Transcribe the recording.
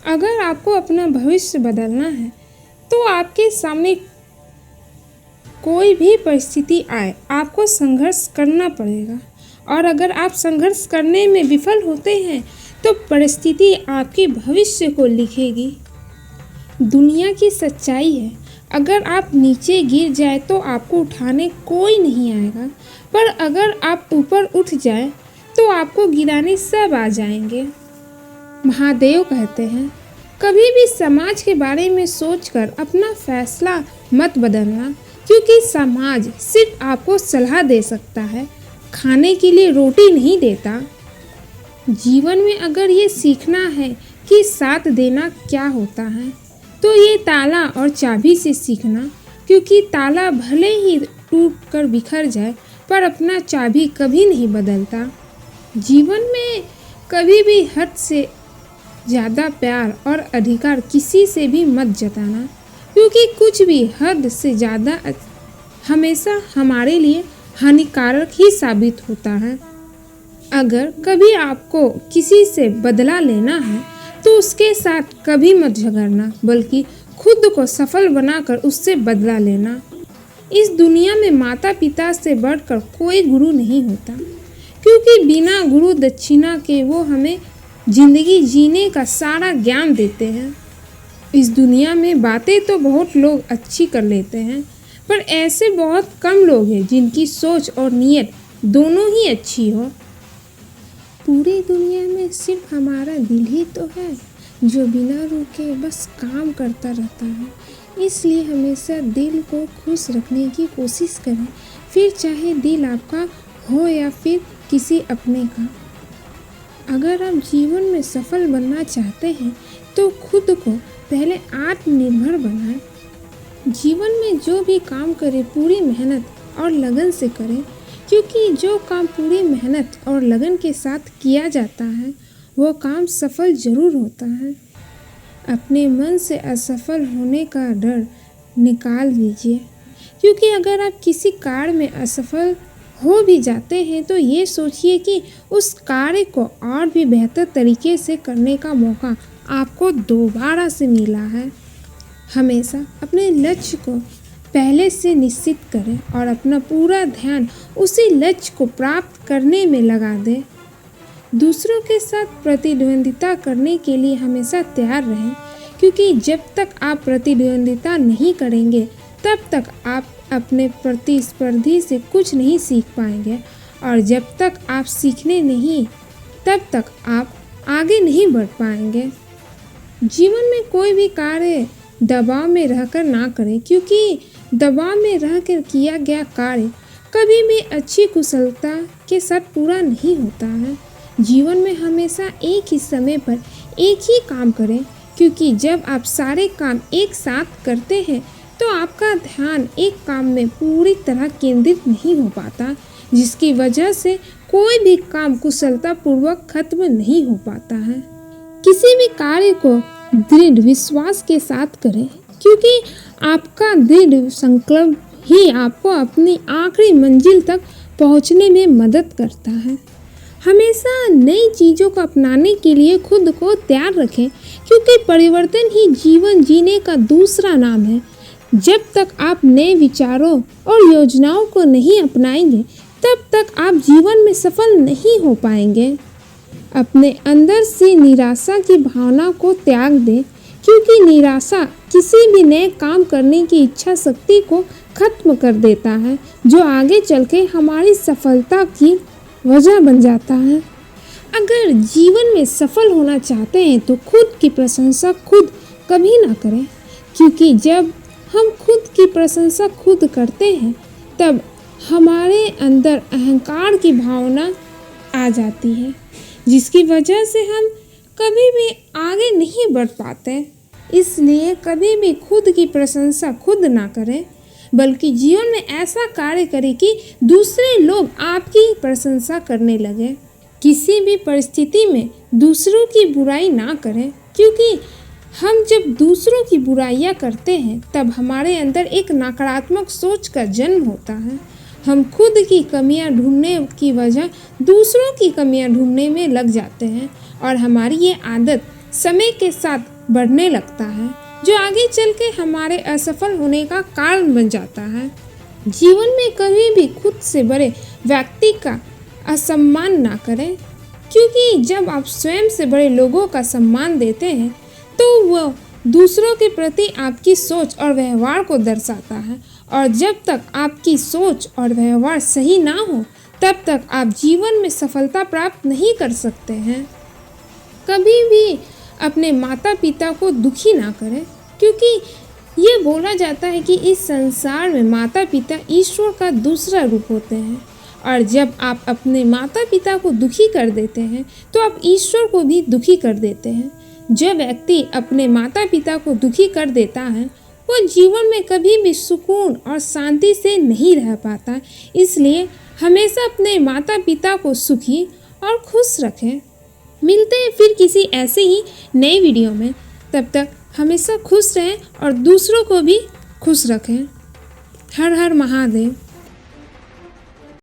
अगर आपको अपना भविष्य बदलना है तो आपके सामने कोई भी परिस्थिति आए, आपको संघर्ष करना पड़ेगा। और अगर आप संघर्ष करने में विफल होते हैं तो परिस्थिति आपके भविष्य को लिखेगी। दुनिया की सच्चाई है, अगर आप नीचे गिर जाए तो आपको उठाने कोई नहीं आएगा, पर अगर आप ऊपर उठ जाए तो आपको गिराने सब आ जाएंगे। महादेव कहते हैं, कभी भी समाज के बारे में सोचकर अपना फैसला मत बदलना, क्योंकि समाज सिर्फ आपको सलाह दे सकता है, खाने के लिए रोटी नहीं देता। जीवन में अगर ये सीखना है कि साथ देना क्या होता है, तो ये ताला और चाबी से सीखना, क्योंकि ताला भले ही टूट कर बिखर जाए पर अपना चाबी कभी नहीं बदलता। जीवन में कभी भी हद से ज़्यादा प्यार और अधिकार किसी से भी मत जताना, क्योंकि कुछ भी हद से ज़्यादा हमेशा हमारे लिए हानिकारक ही साबित होता है। अगर कभी आपको किसी से बदला लेना है तो उसके साथ कभी मत झगड़ना, बल्कि खुद को सफल बनाकर उससे बदला लेना। इस दुनिया में माता पिता से बढ़कर कोई गुरु नहीं होता, क्योंकि बिना गुरु दक्षिणा के वो हमें जिंदगी जीने का सारा ज्ञान देते हैं। इस दुनिया में बातें तो बहुत लोग अच्छी कर लेते हैं, पर ऐसे बहुत कम लोग हैं जिनकी सोच और नीयत दोनों ही अच्छी हो। पूरी दुनिया में सिर्फ हमारा दिल ही तो है जो बिना रुके बस काम करता रहता है। इसलिए हमेशा दिल को खुश रखने की कोशिश करें, फिर चाहे दिल आपका हो या फिर किसी अपने का। अगर आप जीवन में सफल बनना चाहते हैं तो खुद को पहले आत्मनिर्भर बनाएं। जीवन में जो भी काम करें पूरी मेहनत और लगन से करें, क्योंकि जो काम पूरी मेहनत और लगन के साथ किया जाता है वो काम सफल जरूर होता है। अपने मन से असफल होने का डर निकाल दीजिए, क्योंकि अगर आप किसी कार्य में असफल हो भी जाते हैं तो ये सोचिए कि उस कार्य को और भी बेहतर तरीके से करने का मौका आपको दोबारा से मिला है। हमेशा अपने लक्ष्य को पहले से निश्चित करें और अपना पूरा ध्यान उसी लक्ष्य को प्राप्त करने में लगा दें। दूसरों के साथ प्रतिद्वंदिता करने के लिए हमेशा तैयार रहें, क्योंकि जब तक आप प्रतिद्वंदिता नहीं करेंगे तब तक आप अपने प्रतिस्पर्धी से कुछ नहीं सीख पाएंगे, और जब तक आप सीखने नहीं तब तक आप आगे नहीं बढ़ पाएंगे। जीवन में कोई भी कार्य दबाव में रहकर ना करें, क्योंकि दबाव में रहकर किया गया कार्य कभी भी अच्छी कुशलता के साथ पूरा नहीं होता है। जीवन में हमेशा एक ही समय पर एक ही काम करें, क्योंकि जब आप सारे काम एक साथ करते हैं तो आपका ध्यान एक काम में पूरी तरह केंद्रित नहीं हो पाता, जिसकी वजह से कोई भी काम कुशलतापूर्वक खत्म नहीं हो पाता है। किसी भी कार्य को दृढ़ विश्वास के साथ करें, क्योंकि आपका दृढ़ संकल्प ही आपको अपनी आखिरी मंजिल तक पहुंचने में मदद करता है। हमेशा नई चीज़ों को अपनाने के लिए खुद को तैयार रखें, क्योंकि परिवर्तन ही जीवन जीने का दूसरा नाम है। जब तक आप नए विचारों और योजनाओं को नहीं अपनाएंगे तब तक आप जीवन में सफल नहीं हो पाएंगे। अपने अंदर से निराशा की भावना को त्याग दें, क्योंकि निराशा किसी भी नए काम करने की इच्छा शक्ति को खत्म कर देता है, जो आगे चल के हमारी सफलता की वजह बन जाता है। अगर जीवन में सफल होना चाहते हैं तो खुद की प्रशंसा खुद कभी ना करें, क्योंकि जब हम खुद की प्रशंसा खुद करते हैं तब हमारे अंदर अहंकार की भावना आ जाती है, जिसकी वजह से हम कभी भी आगे नहीं बढ़ पाते। इसलिए कभी भी खुद की प्रशंसा खुद ना करें, बल्कि जीवन में ऐसा कार्य करें कि दूसरे लोग आपकी प्रशंसा करने लगे। किसी भी परिस्थिति में दूसरों की बुराई ना करें, क्योंकि हम जब दूसरों की बुराइयां करते हैं तब हमारे अंदर एक नकारात्मक सोच का जन्म होता है। हम खुद की कमियां ढूंढने की वजह दूसरों की कमियां ढूंढने में लग जाते हैं, और हमारी ये आदत समय के साथ बढ़ने लगता है, जो आगे चल के हमारे असफल होने का कारण बन जाता है। जीवन में कभी भी खुद से बड़े व्यक्ति का असम्मान ना करें, क्योंकि जब आप स्वयं से बड़े लोगों का सम्मान देते हैं तो वह दूसरों के प्रति आपकी सोच और व्यवहार को दर्शाता है, और जब तक आपकी सोच और व्यवहार सही ना हो तब तक आप जीवन में सफलता प्राप्त नहीं कर सकते हैं। कभी भी अपने माता पिता को दुखी ना करें, क्योंकि ये बोला जाता है कि इस संसार में माता पिता ईश्वर का दूसरा रूप होते हैं, और जब आप अपने माता पिता को दुखी कर देते हैं तो आप ईश्वर को भी दुखी कर देते हैं। जो व्यक्ति अपने माता पिता को दुखी कर देता है वो जीवन में कभी भी सुकून और शांति से नहीं रह पाता। इसलिए हमेशा अपने माता पिता को सुखी और खुश रखें। मिलते हैं फिर किसी ऐसे ही नए वीडियो में। तब तक हमेशा खुश रहें और दूसरों को भी खुश रखें। हर हर महादेव।